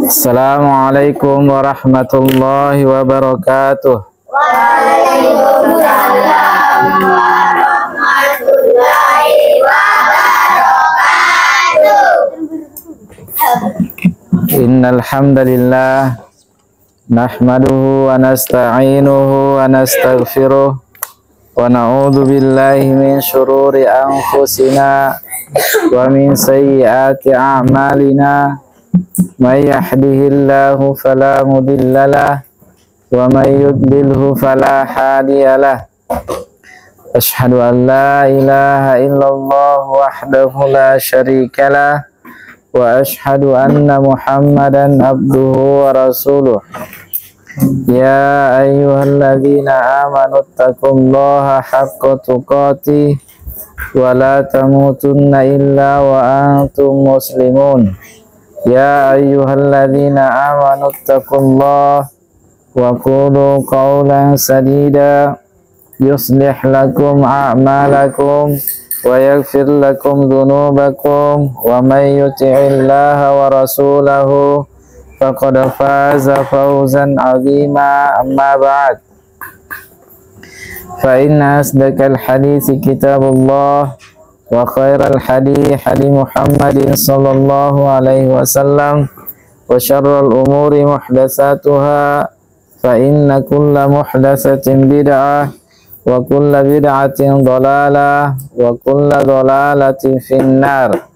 Assalamualaikum warahmatullahi wabarakatuh. Waalaikumsalam warahmatullahi wabarakatuh. Innal hamdalillah nahmaduhu wa nasta'inuhu wa nastaghfiruh wa na'udzu billahi min syururi anfusina wa min sayyiati a'malina. May yahdihillahu fala mudhillalah wa may yudlilhu fala hadiyalah. Asyhadu an la ilaha illallah wahdahu la syarikalah wa asyhadu anna Muhammadan abduhu wa rasuluh. Ya ayyuhalladzina amanu taqullaha haqqa tuqatih wa la tamutunna illa wa antum muslimun. Ya ayyuhalladzina amanu taqullaha wa qulu qawlan sadida yuslih lakum a'malakum wa yaghfir lakum dhunubakum wa may yuti'illaha wa rasulahu faqad faza fawzan 'azima. Amma ba'd, fa inna asdaqal hadithi kitabullah wa khairal hadi hadi Muhammadin sallallahu alaihi wasallam wa syarrul umuri muhdatsatuha fa inna kulla muhdatsatin bid'ah wa kulla bid'atin dhalalah wa kulla dhalalatin finnar.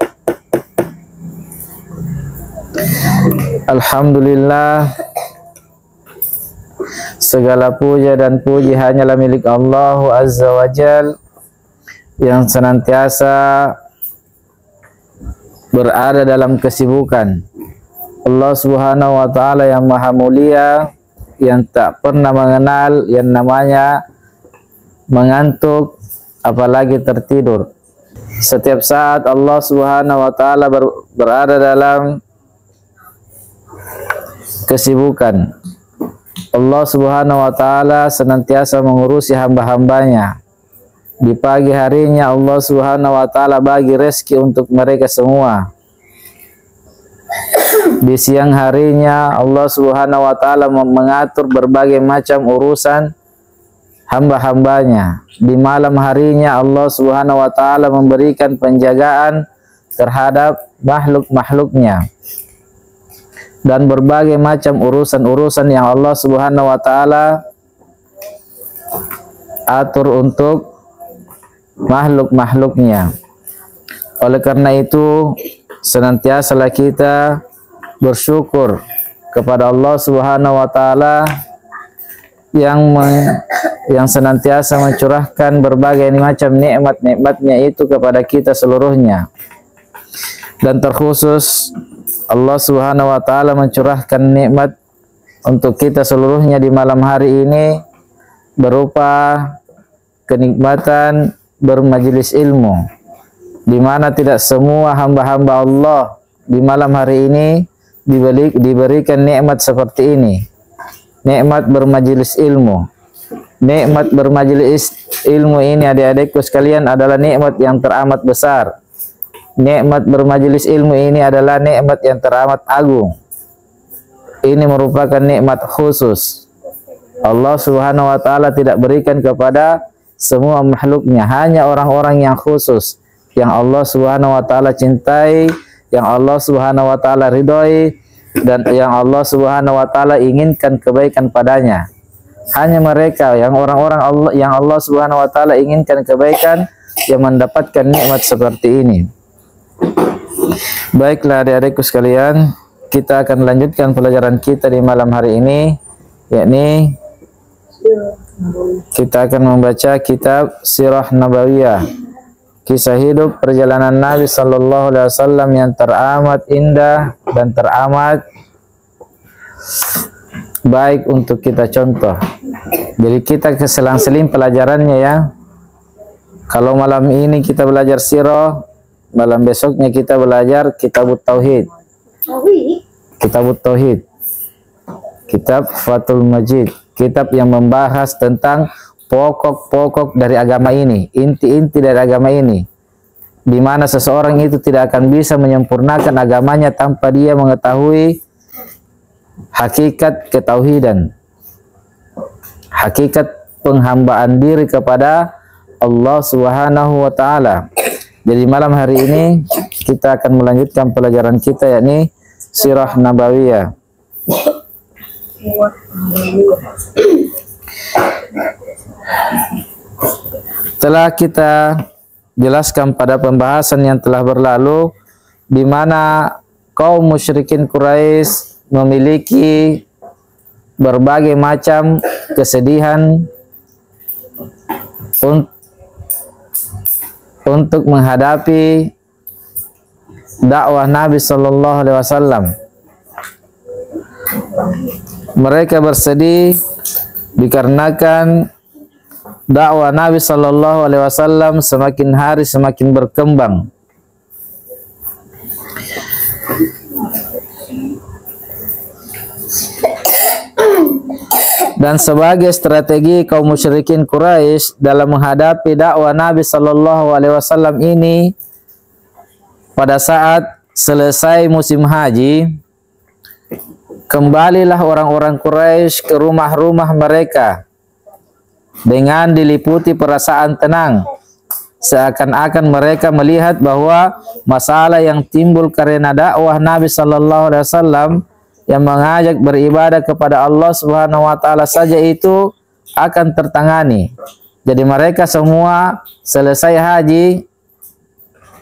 Alhamdulillah, segala puja dan puji hanyalah milik Allah Azza wa Jalla yang senantiasa berada dalam kesibukan. Allah Subhanahu wa Ta'ala yang maha mulia, yang tak pernah mengenal yang namanya mengantuk apalagi tertidur. Setiap saat Allah Subhanahu wa Ta'ala berada dalam kesibukan. Allah Subhanahu wa Ta'ala senantiasa mengurusi hamba-hambanya. Di pagi harinya Allah Subhanahu wa Ta'ala bagi rezeki untuk mereka semua. Di siang harinya Allah Subhanahu wa Ta'ala mengatur berbagai macam urusan hamba-hambanya. Di malam harinya Allah Subhanahu wa Ta'ala memberikan penjagaan terhadap makhluk-makhluknya. Dan berbagai macam urusan-urusan yang Allah Subhanahu wa Ta'ala atur untuk makhluk-makhluknya. Oleh karena itu, senantiasalah kita bersyukur kepada Allah Subhanahu wa Ta'ala yang senantiasa mencurahkan berbagai macam nikmat-nikmatnya itu kepada kita seluruhnya. Dan terkhusus Allah Subhanahu wa Ta'ala mencurahkan nikmat untuk kita seluruhnya di malam hari ini berupa kenikmatan bermajelis ilmu, di mana tidak semua hamba-hamba Allah di malam hari ini diberikan nikmat seperti ini. Nikmat bermajelis ilmu. Nikmat bermajelis ilmu ini, adik-adikku sekalian, adalah nikmat yang teramat besar. Nikmat bermajelis ilmu ini adalah nikmat yang teramat agung. Ini merupakan nikmat khusus. Allah Subhanahu wa Ta'ala tidak berikan kepada semua makhluknya, hanya orang-orang yang khusus, yang Allah Subhanahu wa Ta'ala cintai, yang Allah Subhanahu wa Ta'ala ridhoi, dan yang Allah Subhanahu wa Ta'ala inginkan kebaikan padanya. Hanya mereka yang orang-orang Allah yang Allah Subhanahu wa Ta'ala inginkan kebaikan yang mendapatkan nikmat seperti ini. Baiklah adik-adikku sekalian, kita akan lanjutkan pelajaran kita di malam hari ini, yakni kita akan membaca kitab Sirah Nabawiyah, kisah hidup perjalanan Nabi Sallallahu Alaihi Wasallam yang teramat indah dan teramat baik untuk kita contoh. Jadi kita keselang-seling pelajarannya ya. Kalau malam ini kita belajar sirah, malam besoknya kita belajar Kitabut Tauhid. Kitabut Tauhid. Kitab Fathul Majid. Kitab yang membahas tentang pokok-pokok dari agama ini, inti-inti dari agama ini. di mana seseorang itu tidak akan bisa menyempurnakan agamanya tanpa dia mengetahui hakikat ketauhidan, hakikat penghambaan diri kepada Allah Subhanahu wa taala. Jadi malam hari ini kita akan melanjutkan pelajaran kita, yakni Sirah Nabawiyah. Telah kita jelaskan pada pembahasan yang telah berlalu di mana kaum musyrikin Quraisy memiliki berbagai macam kesedihan untuk menghadapi dakwah Nabi Sallallahu Alaihi Wasallam. Mereka bersedih dikarenakan dakwah Nabi Sallallahu Alaihi Wasallam semakin hari semakin berkembang. Dan sebagai strategi kaum musyrikin Quraisy dalam menghadapi dakwah Nabi Sallallahu Alaihi Wasallam ini, pada saat selesai musim haji, kembalilah orang-orang Quraisy ke rumah-rumah mereka dengan diliputi perasaan tenang, seakan-akan mereka melihat bahwa masalah yang timbul karena dakwah Nabi Sallallahu Alaihi Wasallam yang mengajak beribadah kepada Allah Subhanahu wa taala saja itu akan tertangani. Jadi mereka semua selesai haji,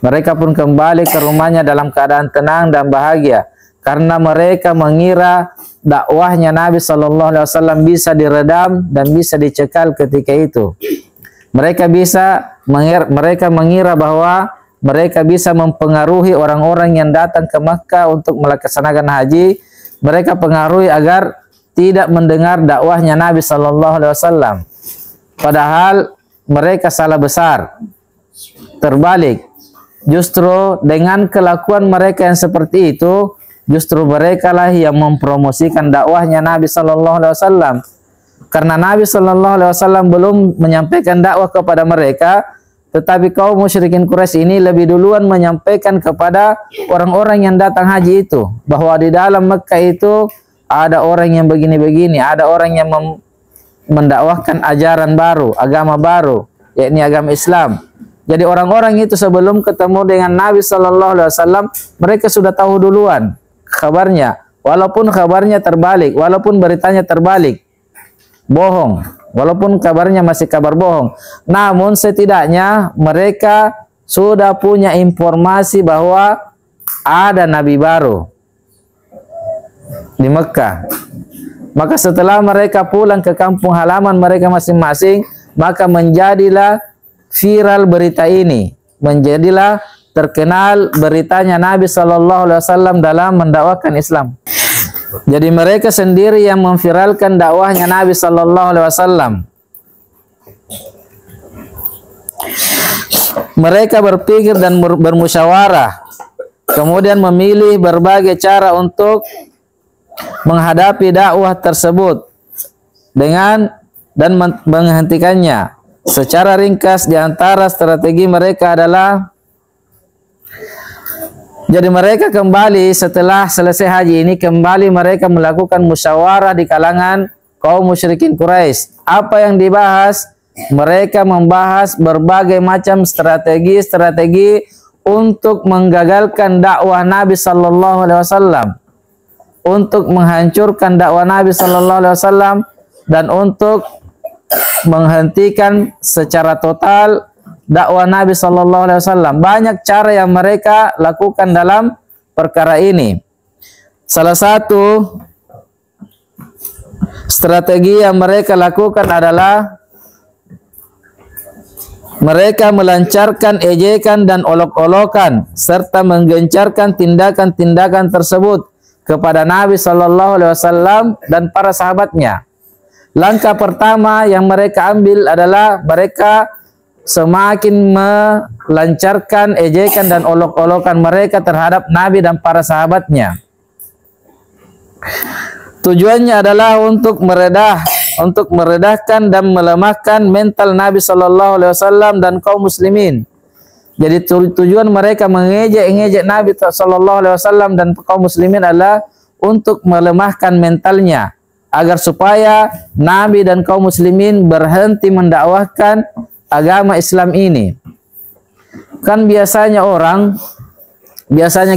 mereka pun kembali ke rumahnya dalam keadaan tenang dan bahagia karena mereka mengira dakwahnya Nabi Sallallahu Alaihi Wasallam bisa diredam dan bisa dicekal ketika itu. Mereka mengira bahwa mereka bisa mempengaruhi orang-orang yang datang ke Makkah untuk melaksanakan haji. Mereka pengaruhi agar tidak mendengar dakwahnya Nabi Sallallahu Alaihi Wasallam. Padahal mereka salah besar. Terbalik, justru dengan kelakuan mereka yang seperti itu, justru mereka lah yang mempromosikan dakwahnya Nabi Sallallahu Alaihi Wasallam. Karena Nabi Sallallahu Alaihi Wasallam belum menyampaikan dakwah kepada mereka, tetapi kaum musyrikin Quraisy ini lebih duluan menyampaikan kepada orang-orang yang datang haji itu bahwa di dalam Mekah itu ada orang yang begini-begini, ada orang yang mendakwahkan ajaran baru, agama baru, yakni agama Islam. Jadi orang-orang itu sebelum ketemu dengan Nabi Sallallahu Alaihi Wasallam, mereka sudah tahu duluan kabarnya, walaupun kabarnya terbalik, walaupun beritanya terbalik, bohong. Walaupun kabarnya masih kabar bohong, namun setidaknya mereka sudah punya informasi bahwa ada nabi baru di Mekah. Maka setelah mereka pulang ke kampung halaman mereka masing-masing, maka menjadilah viral berita ini, menjadilah terkenal beritanya Nabi Sallallahu Alaihi Wasallam dalam mendakwakan Islam. Jadi mereka sendiri yang memviralkan dakwahnya Nabi Sallallahu Alaihi Wasallam. Mereka berpikir dan bermusyawarah, kemudian memilih berbagai cara untuk menghadapi dakwah tersebut dan menghentikannya. Secara ringkas, di antara strategi mereka adalah, jadi mereka kembali setelah selesai haji ini, kembali mereka melakukan musyawarah di kalangan kaum musyrikin Quraisy. Apa yang dibahas? Mereka membahas berbagai macam strategi untuk menggagalkan dakwah Nabi Sallallahu Alaihi Wasallam, untuk menghancurkan dakwah Nabi Sallallahu Alaihi Wasallam, dan untuk menghentikan secara total dakwah Nabi Sallallahu Alaihi Wasallam. Banyak cara yang mereka lakukan dalam perkara ini. Salah satu strategi yang mereka lakukan adalah mereka melancarkan ejekan dan olok-olokan serta menggencarkan tindakan-tindakan tersebut kepada Nabi Sallallahu Alaihi Wasallam dan para sahabatnya. Langkah pertama yang mereka ambil adalah mereka semakin melancarkan ejekan dan olok-olokan mereka terhadap Nabi dan para sahabatnya. Tujuannya adalah untuk meredahkan dan melemahkan mental Nabi Sallallahu Alaihi Wasallam dan kaum muslimin. Jadi tujuan mereka mengejek-ngejek Nabi sallallahu alaihi wasallam dan kaum muslimin adalah untuk melemahkan mentalnya agar supaya Nabi dan kaum muslimin berhenti mendakwahkan agama Islam ini. Kan biasanya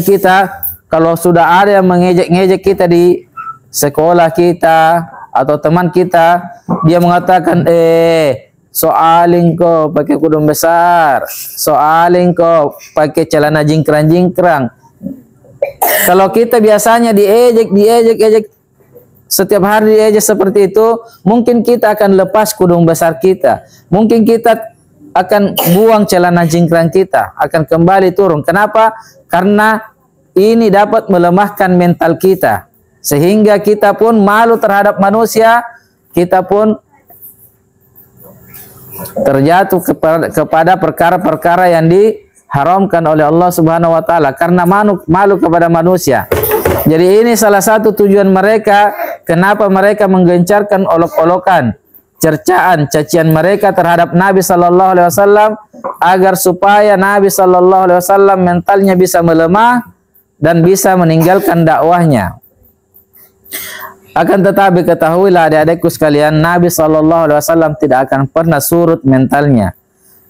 kita kalau sudah ada yang mengejek-ngejek kita di sekolah kita atau teman kita, dia mengatakan soalin kau pakai kudung besar, soalin kau pakai celana jingkrang-jingkrang. Kalau kita biasanya diejek setiap hari diejek seperti itu, mungkin kita akan lepas kudung besar kita, mungkin kita akan buang celana jingkrang kita, akan kembali turun. Kenapa? Karena ini dapat melemahkan mental kita, sehingga kita pun malu terhadap manusia, kita pun terjatuh kepada perkara-perkara yang diharamkan oleh Allah Subhanahu wa taala karena malu kepada manusia. Jadi ini salah satu tujuan mereka, kenapa mereka menggencarkan olok-olokan, cercaan, cacian mereka terhadap Nabi sallallahu alaihi wasallam agar supaya Nabi sallallahu alaihi wasallam mentalnya bisa melemah dan bisa meninggalkan dakwahnya. Akan tetapi ketahuilah adik-adikku sekalian, Nabi sallallahu alaihi wasallam tidak akan pernah surut mentalnya.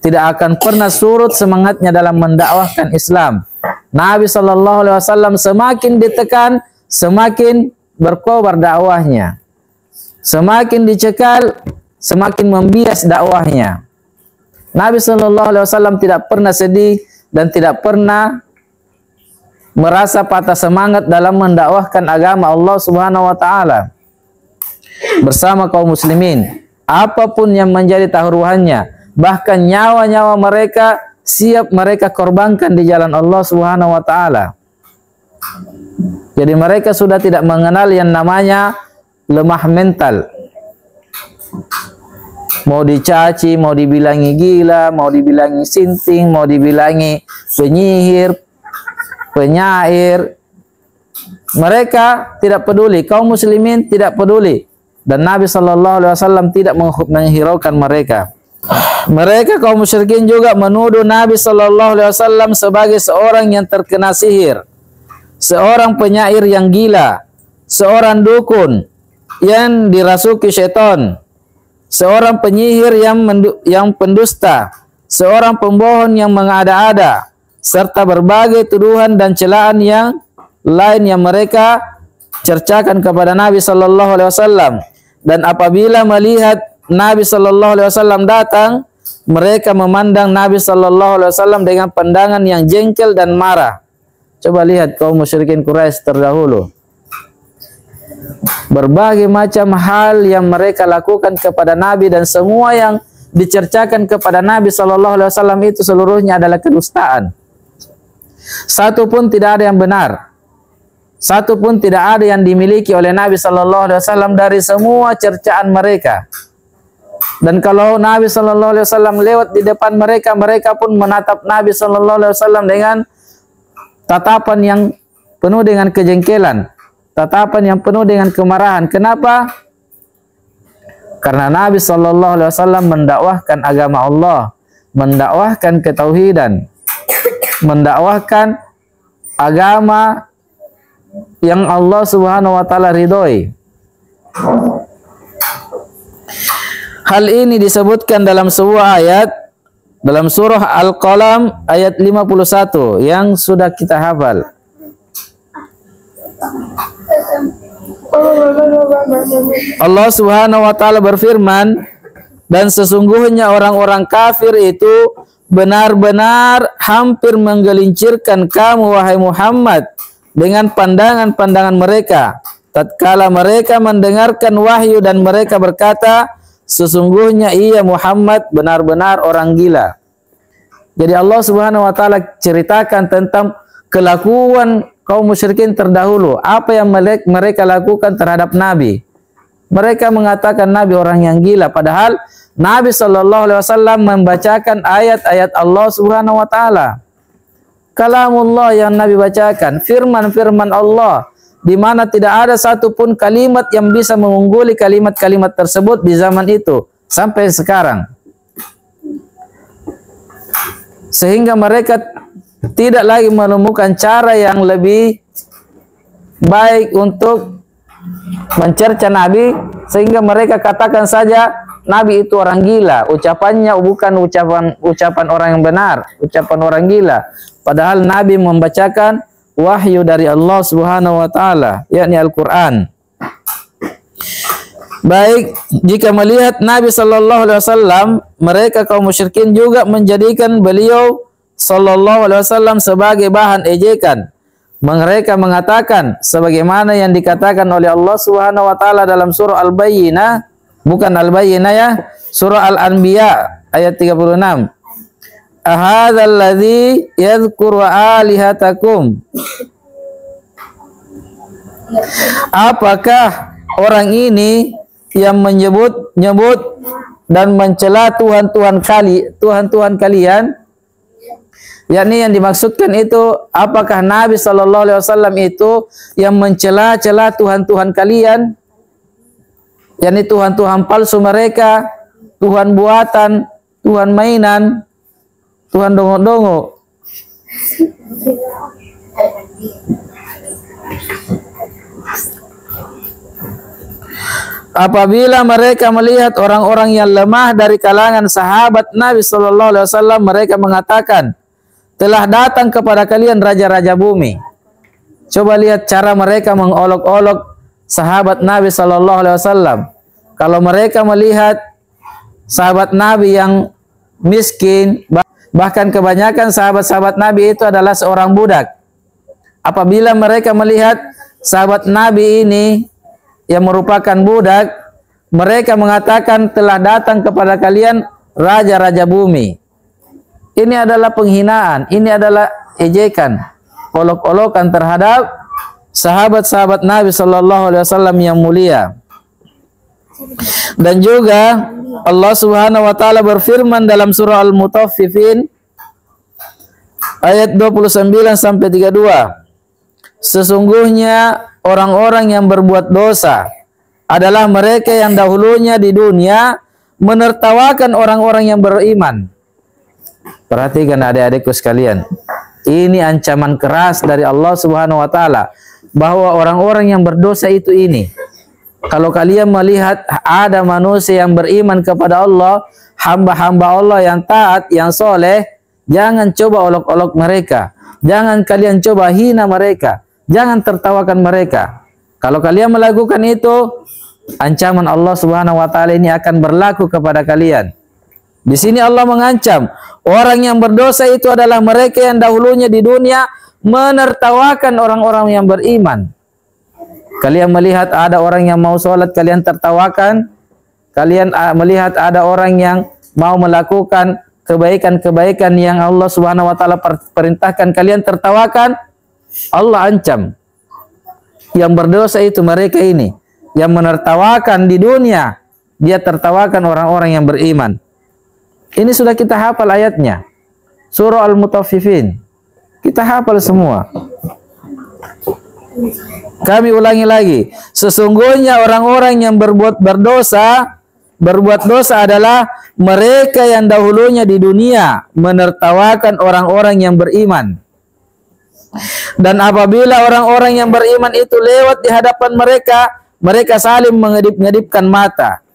Tidak akan pernah surut semangatnya dalam mendakwahkan Islam. Nabi sallallahu alaihi wasallam semakin ditekan, semakin berkobar dakwahnya. Semakin dicekal, semakin membias dakwahnya. Nabi sallallahu alaihi wasallam tidak pernah sedih dan tidak pernah merasa patah semangat dalam mendakwahkan agama Allah Subhanahu wa taala bersama kaum muslimin. Apapun yang menjadi taruhannya, bahkan nyawa-nyawa mereka siap mereka korbankan di jalan Allah Subhanahu wa taala. Jadi mereka sudah tidak mengenal yang namanya lemah mental. Mau dicaci, mau dibilangi gila, mau dibilangi sinting, mau dibilangi penyihir, penyair, mereka tidak peduli, kaum muslimin tidak peduli, dan Nabi sallallahu alaihi wasallam tidak menghiraukan mereka. Mereka kaum musyrikin juga menuduh Nabi sallallahu alaihi wasallam sebagai seorang yang terkena sihir, seorang penyair yang gila, seorang dukun yang dirasuki syaitan, seorang penyihir yang pendusta, seorang pembohong yang mengada-ada, serta berbagai tuduhan dan celaan yang lain yang mereka cercakan kepada Nabi sallallahu alaihi wasallam. Dan apabila melihat Nabi sallallahu alaihi wasallam datang, mereka memandang Nabi sallallahu alaihi wasallam dengan pandangan yang jengkel dan marah. Coba lihat kaum musyrikin Quraisy terdahulu. Berbagai macam hal yang mereka lakukan kepada Nabi dan semua yang dicercakan kepada Nabi sallallahu alaihi wasallam itu seluruhnya adalah kedustaan. Satu pun tidak ada yang benar. Satu pun tidak ada yang dimiliki oleh Nabi sallallahu alaihi wasallam dari semua cercaan mereka. Dan kalau Nabi sallallahu alaihi wasallam lewat di depan mereka, mereka pun menatap Nabi sallallahu alaihi wasallam dengan tatapan yang penuh dengan kejengkelan, tatapan yang penuh dengan kemarahan. Kenapa? Karena Nabi sallallahu alaihi wasallam mendakwahkan agama Allah, mendakwahkan ketauhidan, mendakwahkan agama yang Allah Subhanahu wa taala ridhoi. Hal ini disebutkan dalam sebuah ayat dalam surah Al-Qalam ayat 51 yang sudah kita hafal. Allah Subhanahu wa taala berfirman, dan sesungguhnya orang-orang kafir itu benar-benar hampir menggelincirkan kamu wahai Muhammad dengan pandangan-pandangan mereka tatkala mereka mendengarkan wahyu, dan mereka berkata, sesungguhnya ia Muhammad benar-benar orang gila. Jadi Allah Subhanahu wa taala ceritakan tentang kelakuan kaum musyrikin terdahulu, apa yang mereka lakukan terhadap Nabi. Mereka mengatakan Nabi orang yang gila, padahal Nabi sallallahu alaihi wasallam membacakan ayat-ayat Allah Subhanahu wa taala. Kalamullah yang Nabi bacakan, firman-firman Allah, di mana tidak ada satupun kalimat yang bisa mengungguli kalimat-kalimat tersebut di zaman itu sampai sekarang. sehingga mereka tidak lagi menemukan cara yang lebih baik untuk mencerca Nabi, sehingga mereka katakan saja Nabi itu orang gila. Ucapannya bukan ucapan orang yang benar, ucapan orang gila. Padahal Nabi membacakan wahyu dari Allah Subhanahu wa taala, yakni Al-Qur'an. Baik, jika melihat Nabi sallallahu alaihi wasallam, mereka kaum musyrikin juga menjadikan beliau sallallahu alaihi wasallam sebagai bahan ejekan. Mereka mengatakan sebagaimana yang dikatakan oleh Allah Subhanahu wa taala dalam surah Al-Bayyinah, bukan Al-Bayyinah ya, surah Al-Anbiya ayat 36. Ahadzal ladzi yadhkuru alihatakum. Apakah orang ini yang menyebut dan mencela Tuhan-Tuhan kalian? Yakni yang dimaksudkan itu, apakah Nabi sallallahu alaihi wasallam itu yang mencela-cela Tuhan-Tuhan kalian? Yakni Tuhan-Tuhan palsu mereka, Tuhan buatan, Tuhan mainan, Tuhan dongo-dongo. Apabila mereka melihat orang-orang yang lemah dari kalangan sahabat Nabi sallallahu alaihi wasallam, mereka mengatakan, telah datang kepada kalian raja-raja bumi. Coba lihat cara mereka mengolok-olok sahabat Nabi sallallahu alaihi wasallam. Kalau mereka melihat sahabat Nabi yang miskin, bahkan kebanyakan sahabat-sahabat Nabi itu adalah seorang budak. Apabila mereka melihat sahabat Nabi ini yang merupakan budak, mereka mengatakan telah datang kepada kalian raja-raja bumi. Ini adalah penghinaan, ini adalah ejekan, olok-olokan terhadap sahabat-sahabat Nabi sallallahu alaihi wasallam yang mulia. Dan juga Allah Subhanahu wa taala berfirman dalam surah Al-Mutaffifin ayat 29 sampai 32. Sesungguhnya orang-orang yang berbuat dosa adalah mereka yang dahulunya di dunia menertawakan orang-orang yang beriman. Perhatikan adik-adikku sekalian, ini ancaman keras dari Allah Subhanahu wa taala bahwa orang-orang yang berdosa itu ini, kalau kalian melihat ada manusia yang beriman kepada Allah, hamba-hamba Allah yang taat, yang soleh, jangan coba olok-olok mereka, jangan kalian coba hina mereka, jangan tertawakan mereka. Kalau kalian melakukan itu, ancaman Allah Subhanahu wa taala ini akan berlaku kepada kalian. Di sini Allah mengancam orang yang berdosa itu adalah mereka yang dahulunya di dunia menertawakan orang-orang yang beriman. Kalian melihat ada orang yang mau sholat, kalian tertawakan. Kalian melihat ada orang yang mau melakukan kebaikan-kebaikan yang Allah Subhanahu wa taala perintahkan, kalian tertawakan. Allah ancam yang berdosa itu mereka ini yang menertawakan di dunia, dia tertawakan orang-orang yang beriman. Ini sudah kita hafal ayatnya, surah Al-Mutaffifin, kita hafal semua. Kami ulangi lagi, sesungguhnya orang-orang yang berbuat dosa adalah mereka yang dahulunya di dunia menertawakan orang-orang yang beriman. Dan apabila orang-orang yang beriman itu lewat di hadapan mereka, mereka saling mengedip-ngedipkan mata.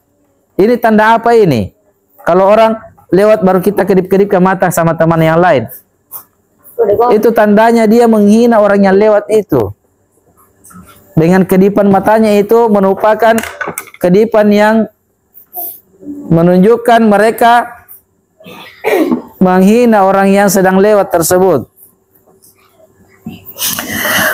Ini tanda apa ini? Kalau orang lewat baru kita kedip-kedipkan mata sama teman yang lain, itu tandanya dia menghina orang yang lewat itu. Dengan kedipan matanya itu merupakan kedipan yang menunjukkan mereka menghina orang yang sedang lewat tersebut.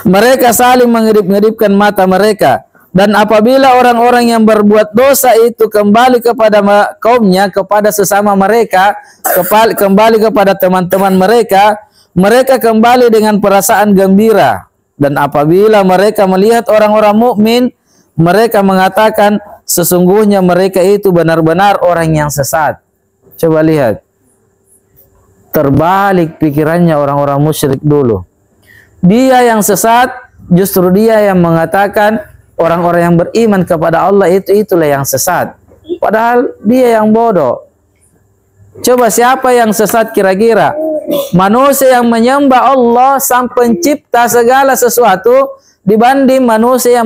Mereka saling mengedip-ngedipkan mata mereka. Dan apabila orang-orang yang berbuat dosa itu kembali kepada kaumnya, kepada sesama mereka, kembali kepada teman-teman mereka, mereka kembali dengan perasaan gembira. Dan apabila mereka melihat orang-orang mukmin, mereka mengatakan sesungguhnya mereka itu benar-benar orang yang sesat. Coba lihat, terbalik pikirannya orang-orang musyrik dulu. Dia yang sesat, justru dia yang mengatakan orang-orang yang beriman kepada Allah itulah yang sesat. Padahal dia yang bodoh. Coba siapa yang sesat kira-kira? manusia yang menyembah Allah sang pencipta segala sesuatu dibanding manusia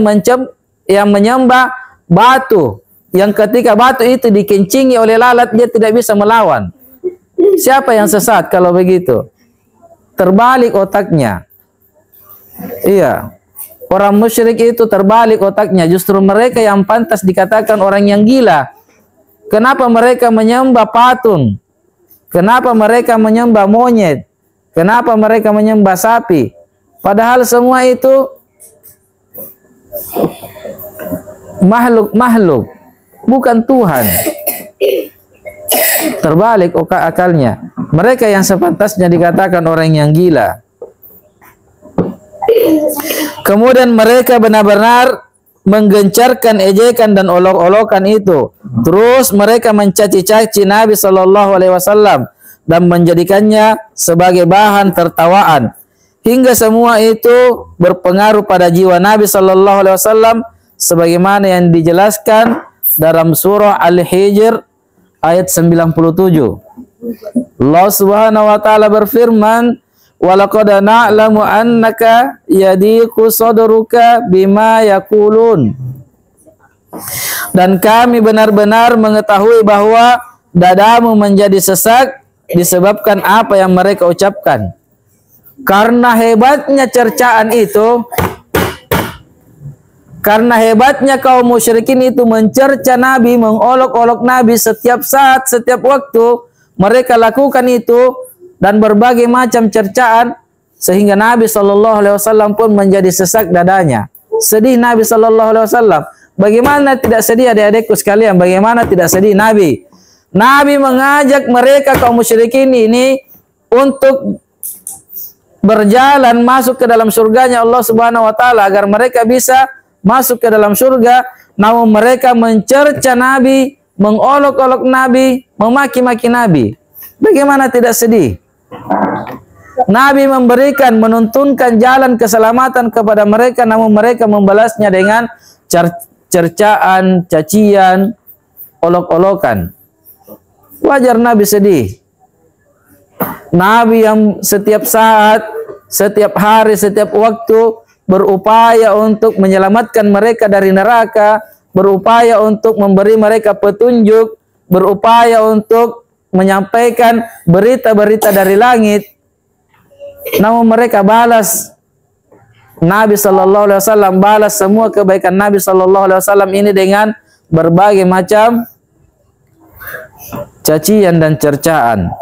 yang menyembah batu, yang ketika batu itu dikencingi oleh lalat dia tidak bisa melawan. Siapa yang sesat kalau begitu? Terbalik otaknya. Iya, orang musyrik itu terbalik otaknya. Justru mereka yang pantas dikatakan orang yang gila. Kenapa mereka menyembah patung? Kenapa mereka menyembah monyet? Kenapa mereka menyembah sapi? Padahal semua itu makhluk-makhluk, bukan Tuhan. Terbalik akalnya. Mereka yang sepantasnya dikatakan orang yang gila. Kemudian mereka benar-benar menggencarkan ejekan dan olok-olokan itu. Terus mereka mencaci-caci Nabi Shallallahu Alaihi Wasallam dan menjadikannya sebagai bahan tertawaan. Hingga semua itu berpengaruh pada jiwa Nabi Shallallahu Alaihi Wasallam, sebagaimana yang dijelaskan dalam surah Al-Hijr ayat 97. Allah Subhanahu wa taala berfirman, "Walaqad na'lamu annaka yadiqu sadruka bima yaqulun." Dan kami benar-benar mengetahui bahwa dadamu menjadi sesak disebabkan apa yang mereka ucapkan. Karena hebatnya cercaan itu, karena hebatnya kaum musyrikin itu mencerca Nabi, mengolok-olok Nabi setiap saat, setiap waktu, mereka lakukan itu dan berbagai macam cercaan, sehingga Nabi SAW pun menjadi sesak dadanya. Sedih Nabi SAW. Bagaimana tidak sedih adik-adikku sekalian? Bagaimana tidak sedih Nabi? Nabi mengajak mereka kaum musyrikin ini untuk berjalan masuk ke dalam surganya Allah Subhanahu wa taala agar mereka bisa masuk ke dalam surga, namun mereka mencerca Nabi, mengolok-olok Nabi, memaki-maki Nabi. Bagaimana tidak sedih? Nabi memberikan, menuntunkan jalan keselamatan kepada mereka, namun mereka membalasnya dengan cercaan, cacian, olok-olokan. Wajar Nabi sedih. Nabi yang setiap saat, setiap hari, setiap waktu berupaya untuk menyelamatkan mereka dari neraka, berupaya untuk memberi mereka petunjuk, berupaya untuk menyampaikan berita-berita dari langit. Namun mereka balas, Nabi Shallallahu Alaihi Wasallam balas semua kebaikan Nabi Shallallahu Alaihi Wasallam ini dengan berbagai macam cacian dan cercaan.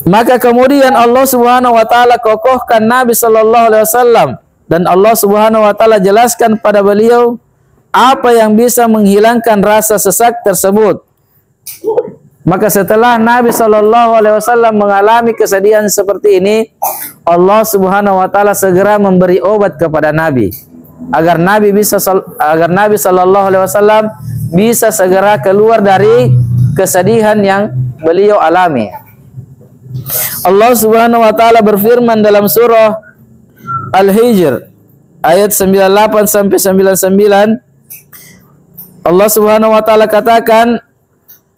Maka kemudian Allah Subhanahu wa taala kokohkan Nabi Shallallahu Alaihi Wasallam, dan Allah Subhanahu wa taala jelaskan pada beliau apa yang bisa menghilangkan rasa sesak tersebut. Maka setelah Nabi Shallallahu Alaihi Wasallam mengalami kesedihan seperti ini, Allah Subhanahu wa taala segera memberi obat kepada Nabi agar Nabi Shallallahu Alaihi Wasallam bisa segera keluar dari kesedihan yang beliau alami. Allah Subhanahu wa taala berfirman dalam surah Al-Hijr ayat 98 sampai 99. Allah Subhanahu wa taala katakan,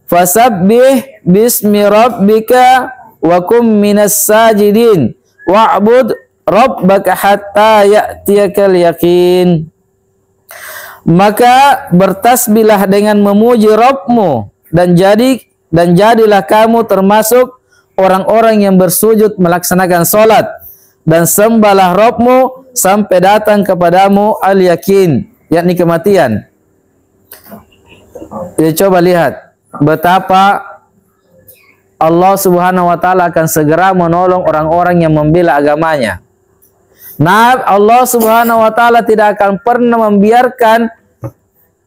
"Fasabbih bismi rabbika wa kum minas sajidin wa'bud rabbaka hatta ya'tiyakal yaqin." Maka bertasbihlah dengan memuji Rabbmu dan jadilah kamu termasuk orang-orang yang bersujud melaksanakan salat, dan sembahlah Rabbmu sampai datang kepadamu al-yakin, yakni kematian. Ya, coba lihat betapa Allah Subhanahu wa taala akan segera menolong orang-orang yang membela agamanya. Nah, Allah Subhanahu wa taala tidak akan pernah membiarkan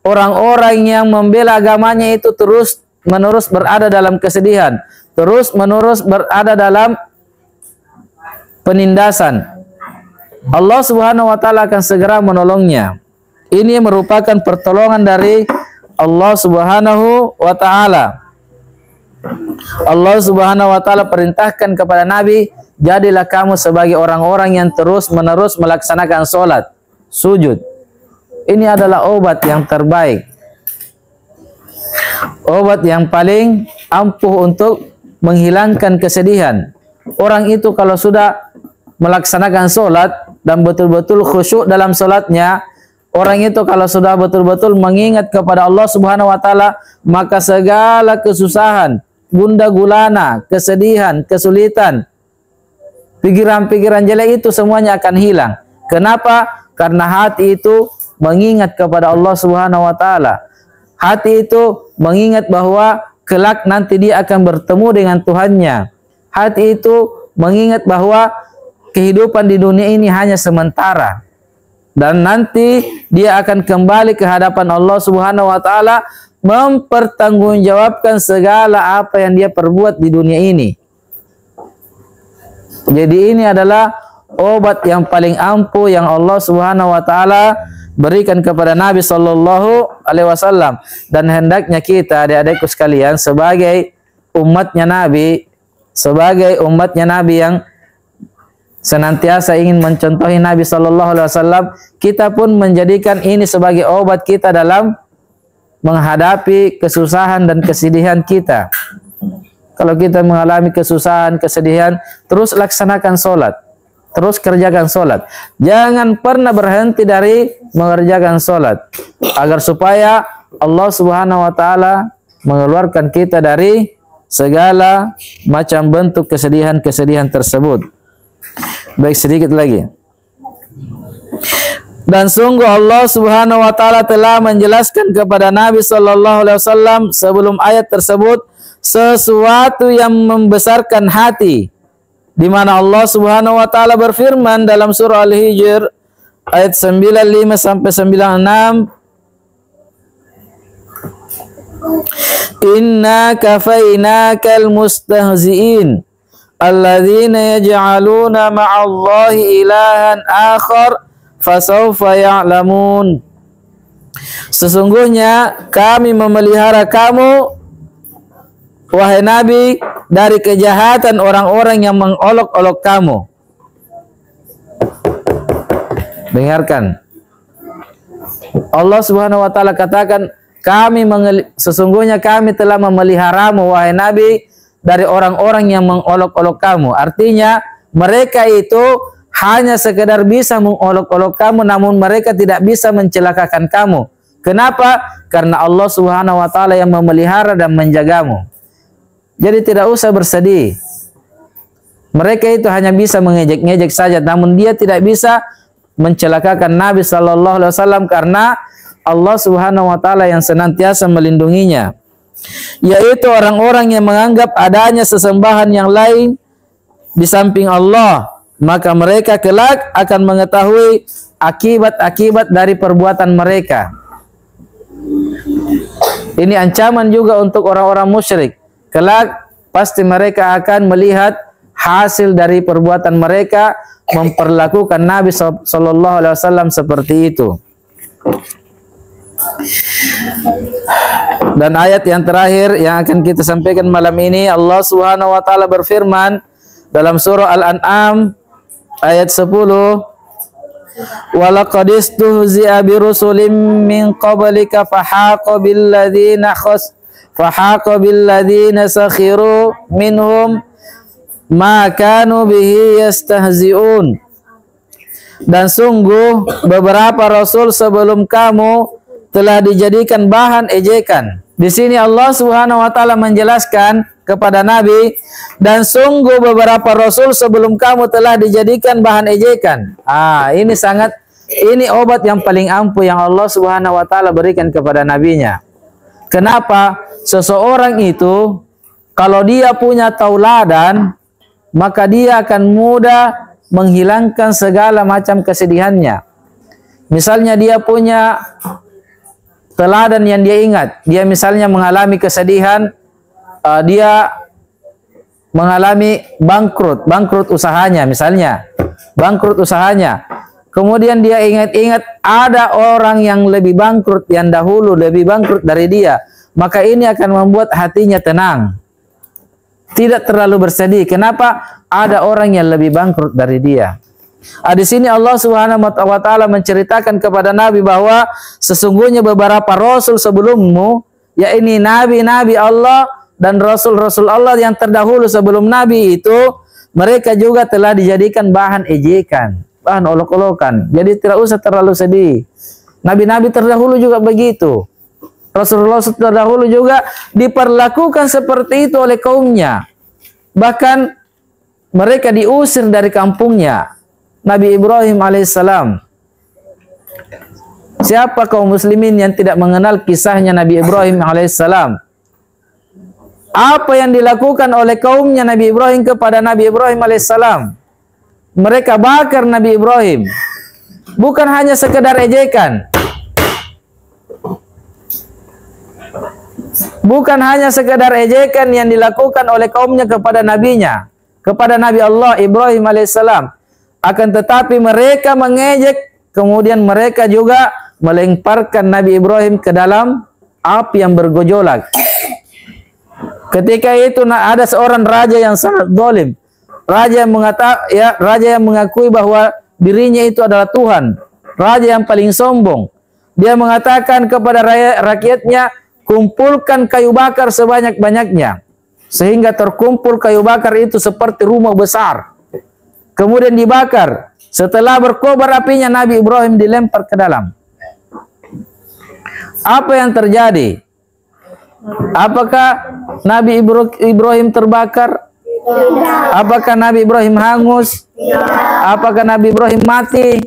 orang-orang yang membela agamanya itu terus-menerus berada dalam kesedihan, terus-menerus berada dalam penindasan. Allah Subhanahu wa taala akan segera menolongnya. Ini merupakan pertolongan dari Allah Subhanahu wa taala. Allah Subhanahu wa taala perintahkan kepada Nabi, jadilah kamu sebagai orang-orang yang terus-menerus melaksanakan salat, sujud. Ini adalah obat yang terbaik, obat yang paling ampuh untuk menghilangkan kesedihan. Orang itu kalau sudah melaksanakan solat dan betul-betul khusyuk dalam solatnya, orang itu kalau sudah betul-betul mengingat kepada Allah Subhanahu wa taala, maka segala kesusahan, gundah gulana, kesedihan, kesulitan, pikiran-pikiran jelek itu semuanya akan hilang. Kenapa? Karena hati itu mengingat kepada Allah Subhanahu wa taala. Hati itu mengingat bahwa kelak nanti dia akan bertemu dengan Tuhannya. Hati itu mengingat bahwa kehidupan di dunia ini hanya sementara. Dan nanti dia akan kembali ke hadapan Allah Subhanahu wa taala mempertanggungjawabkan segala apa yang dia perbuat di dunia ini. Jadi ini adalah obat yang paling ampuh yang Allah Subhanahu wa taala berikan kepada Nabi sallallahu alaihi wasallam. Dan hendaknya kita, adik-adikku sekalian, sebagai umatnya Nabi, yang senantiasa ingin mencontohi Nabi sallallahu alaihi wasallam, kita pun menjadikan ini sebagai obat kita dalam menghadapi kesusahan dan kesedihan kita. Kalau kita mengalami kesusahan, kesedihan, terus laksanakan solat, terus kerjakan solat. Jangan pernah berhenti dari mengerjakan solat, agar supaya Allah Subhanahu wa taala mengeluarkan kita dari segala macam bentuk kesedihan-kesedihan tersebut. Baik, sedikit lagi. Dan sungguh Allah Subhanahu wa taala telah menjelaskan kepada Nabi sallallahu alaihi wasallam sebelum ayat tersebut sesuatu yang membesarkan hati, di mana Allah Subhanahu wa taala berfirman dalam surah Al-Hijr ayat 95 sampai 96, Inna kafainakal mustahzi'in alladzina yaj'aluna ma'allahi ilahan akhar fasawfa ya'lamun. Sesungguhnya kami memelihara kamu, wahai Nabi, dari kejahatan orang-orang yang mengolok-olok kamu. Dengarkan. Allah Subhanahu wa taala katakan, sesungguhnya kami telah memeliharamu, wahai Nabi, dari orang-orang yang mengolok-olok kamu. Artinya mereka itu hanya sekedar bisa mengolok-olok kamu, namun mereka tidak bisa mencelakakan kamu. Kenapa? Karena Allah Subhanahu wa taala yang memelihara dan menjagamu. Jadi tidak usah bersedih. Mereka itu hanya bisa mengejek-ngejek saja, namun dia tidak bisa mencelakakan Nabi sallallahu alaihi wasallam karena Allah Subhanahu wa taala yang senantiasa melindunginya. Yaitu orang-orang yang menganggap adanya sesembahan yang lain di samping Allah, maka mereka kelak akan mengetahui akibat-akibat dari perbuatan mereka. Ini ancaman juga untuk orang-orang musyrik. Kelak pasti mereka akan melihat hasil dari perbuatan mereka memperlakukan Nabi sallallahu alaihi wasallam seperti itu. Dan ayat yang terakhir yang akan kita sampaikan malam ini, Allah Subhanahu wa taala berfirman dalam surah Al-An'am ayat 10, walaqad istuhzi'a birusulim min qablika fahaqa billadzina sakhiru minhum ma kanu bihi yastahzi'un. Dan sungguh beberapa rasul sebelum kamu telah dijadikan bahan ejekan. Di sini Allah Subhanahu wa taala menjelaskan kepada Nabi, dan sungguh beberapa rasul sebelum kamu telah dijadikan bahan ejekan. Ini obat yang paling ampuh yang Allah Subhanahu wa taala berikan kepada nabinya. Kenapa? Seseorang itu kalau dia punya tauladan, maka dia akan mudah menghilangkan segala macam kesedihannya. Misalnya dia punya teladan yang dia ingat, dia misalnya mengalami kesedihan, dia mengalami bangkrut usahanya, misalnya bangkrut usahanya. Kemudian dia ingat-ingat ada orang yang lebih bangkrut, yang dahulu lebih bangkrut dari dia, maka ini akan membuat hatinya tenang, tidak terlalu bersedih. Kenapa? Ada orang yang lebih bangkrut dari dia. Di sini Allah Subhanahu wa taala menceritakan kepada Nabi bahwa sesungguhnya beberapa rasul sebelummu, yakni nabi-nabi Allah dan Rasul-Rasul Allah yang terdahulu sebelum Nabi itu, mereka juga telah dijadikan bahan ejekan, bahan olok-olokan. Jadi tidak usah terlalu sedih. Nabi-nabi terdahulu juga begitu. Rasulullah terdahulu juga diperlakukan seperti itu oleh kaumnya. Bahkan mereka diusir dari kampungnya. Nabi Ibrahim alaihissalam. Siapa kaum muslimin yang tidak mengenal kisahnya Nabi Ibrahim alaihissalam? Apa yang dilakukan oleh kaumnya Nabi Ibrahim kepada Nabi Ibrahim alaihissalam? Mereka bakar Nabi Ibrahim. Bukan hanya sekedar ejekan. Bukan hanya sekedar ejekan yang dilakukan oleh kaumnya kepada nabinya, kepada Nabi Allah Ibrahim alaihissalam. Akan tetapi mereka mengejek, kemudian mereka juga melemparkan Nabi Ibrahim ke dalam api yang bergejolak. Ketika itu ada seorang raja yang sangat zalim. Raja yang mengakui bahwa dirinya itu adalah Tuhan. Raja yang paling sombong. Dia mengatakan kepada rakyatnya, kumpulkan kayu bakar sebanyak-banyaknya. Sehingga terkumpul kayu bakar itu seperti rumah besar. Kemudian dibakar. Setelah berkobar apinya, Nabi Ibrahim dilempar ke dalam. Apa yang terjadi? Apakah Nabi Ibrahim terbakar? Apakah Nabi Ibrahim hangus? Apakah Nabi Ibrahim mati?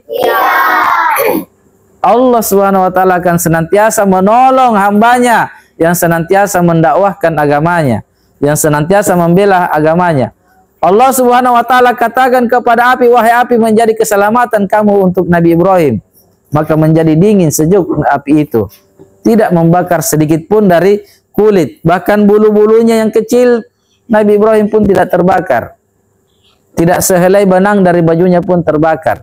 Allah Subhanahu wa taala akan senantiasa menolong hambanya yang senantiasa mendakwahkan agamanya, yang senantiasa membela agamanya. Allah Subhanahu wa taala katakan kepada api, wahai api, menjadi keselamatan kamu untuk Nabi Ibrahim. Maka menjadi dingin sejuk api itu. Tidak membakar sedikit pun dari kulit. Bahkan bulu-bulunya yang kecil, Nabi Ibrahim pun tidak terbakar. Tidak sehelai benang dari bajunya pun terbakar.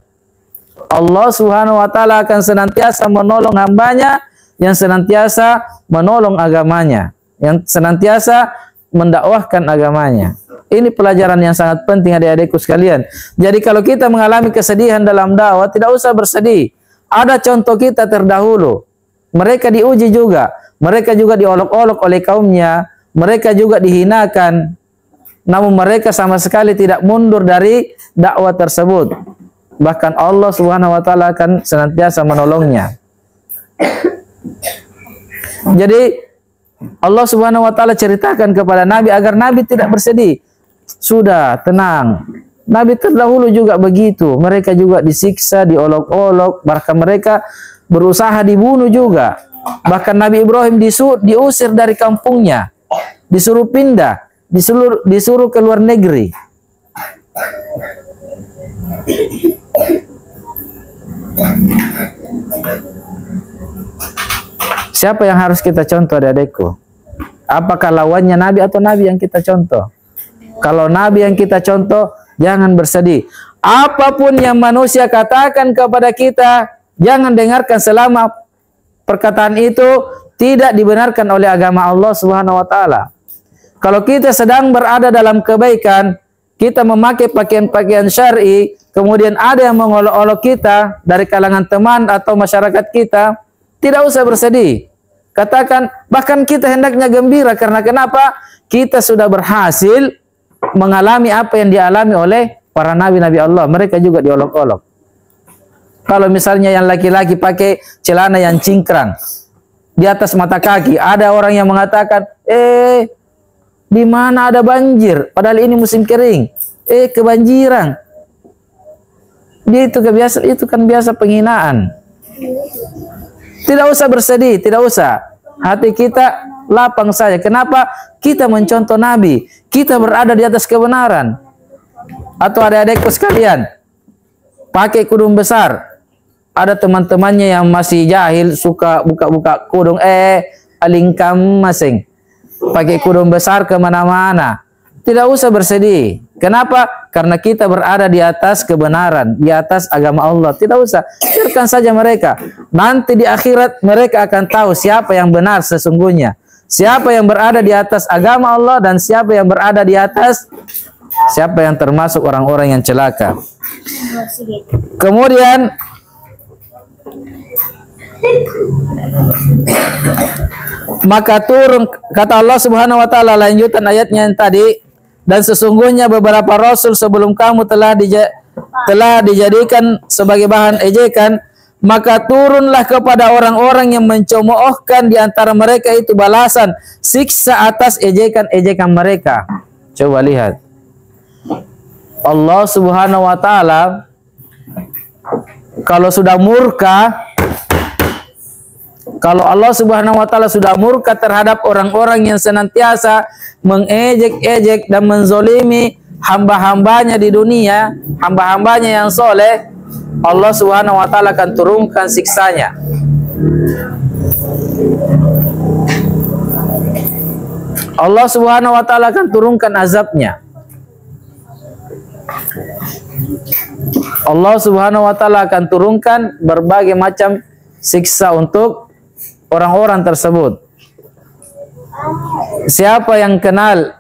Allah Subhanahu wa taala akan senantiasa menolong hambanya yang senantiasa menolong agamanya, yang senantiasa mendakwahkan agamanya. Ini pelajaran yang sangat penting adik-adikku sekalian. Jadi kalau kita mengalami kesedihan dalam dakwah, tidak usah bersedih. Ada contoh kita terdahulu. Mereka diuji juga. Mereka juga diolok-olok oleh kaumnya. Mereka juga dihinakan. Namun mereka sama sekali tidak mundur dari dakwah tersebut. Bahkan Allah Subhanahu wa taala akan senantiasa menolongnya. Jadi Allah Subhanahu wa taala ceritakan kepada Nabi agar Nabi tidak bersedih. Sudah, tenang. Nabi terdahulu juga begitu. Mereka juga disiksa, diolok-olok, bahkan mereka berusaha dibunuh juga. Bahkan Nabi Ibrahim diusir dari kampungnya. Disuruh pindah, disuruh ke luar negeri. Siapa yang harus kita contoh, adik-adikku? Apakah lawannya Nabi atau Nabi yang kita contoh? Kalau Nabi yang kita contoh, jangan bersedih. Apapun yang manusia katakan kepada kita, jangan dengarkan selama perkataan itu tidak dibenarkan oleh agama Allah Subhanahu wa taala. Kalau kita sedang berada dalam kebaikan, kita memakai pakaian-pakaian syar'i, kemudian ada yang mengolok-olok kita dari kalangan teman atau masyarakat kita, tidak usah bersedih. Katakan, bahkan kita hendaknya gembira karena kenapa? Kita sudah berhasil mengalami apa yang dialami oleh para nabi-nabi Allah. Mereka juga diolok-olok. Kalau misalnya yang laki-laki pakai celana yang cingkrang di atas mata kaki, ada orang yang mengatakan, di mana ada banjir? Padahal ini musim kering. Kebanjiran. Itu kan biasa penghinaan. Tidak usah bersedih, tidak usah. Hati kita lapang saja. Kenapa? Kita mencontoh Nabi. Kita berada di atas kebenaran. Atau adik-adikku sekalian, pakai kudung besar. Ada teman-temannya yang masih jahil, suka buka-buka kudung. Alingkam masing. Pakai kudung besar kemana-mana. Tidak usah bersedih. Kenapa? Karena kita berada di atas kebenaran, di atas agama Allah. Tidak usah, biarkan saja mereka. Nanti di akhirat mereka akan tahu siapa yang benar sesungguhnya. Siapa yang berada di atas agama Allah dan siapa yang berada di atas, siapa yang termasuk orang-orang yang celaka. Kemudian Maka turun, kata Allah Subhanahu wa taala lanjutan ayatnya yang tadi, dan sesungguhnya beberapa rasul sebelum kamu telah dijadikan sebagai bahan ejekan, maka turunlah kepada orang-orang yang mencemoohkan di antara mereka itu balasan siksa atas ejekan-ejekan mereka. Coba lihat. Allah Subhanahu wa taala kalau sudah murka, kalau Allah Subhanahu wa taala sudah murka terhadap orang-orang yang senantiasa mengejek-ejek dan menzolimi hamba-hambanya di dunia, hamba-hambanya yang soleh, Allah Subhanahu wa taala akan turunkan siksanya. Allah Subhanahu wa taala akan turunkan azabnya. Allah Subhanahu wa taala akan turunkan berbagai macam siksa untuk orang-orang tersebut. Siapa yang kenal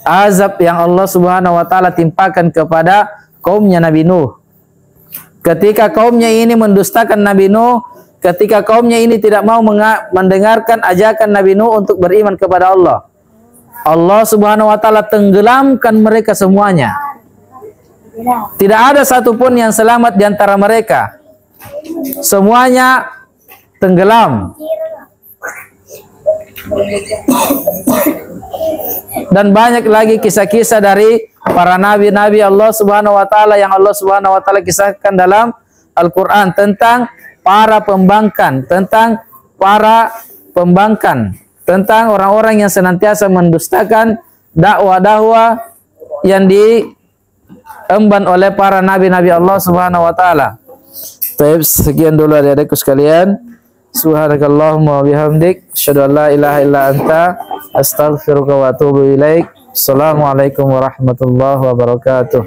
azab yang Allah Subhanahu wa taala timpakan kepada kaumnya Nabi Nuh? Ketika kaumnya ini mendustakan Nabi Nuh, ketika kaumnya ini tidak mau mendengarkan ajakan Nabi Nuh untuk beriman kepada Allah, Allah Subhanahu wa taala tenggelamkan mereka semuanya. Tidak ada satupun yang selamat di antara mereka. Semuanya tenggelam. Dan banyak lagi kisah-kisah dari para nabi-nabi Allah Subhanahu wa taala yang Allah Subhanahu wa taala kisahkan dalam Al-Qur'an tentang para pembangkang, tentang orang-orang yang senantiasa mendustakan dakwah-dakwah yang diemban oleh para nabi-nabi Allah Subhanahu wa taala. Baik, sekian dulu adik-adikku sekalian. Subhanakallahumma wa bihamdik, asyhadu an la ilaha illa anta, astaghfiruka wa atubu ilaik. Assalamualaikum warahmatullahi wabarakatuh.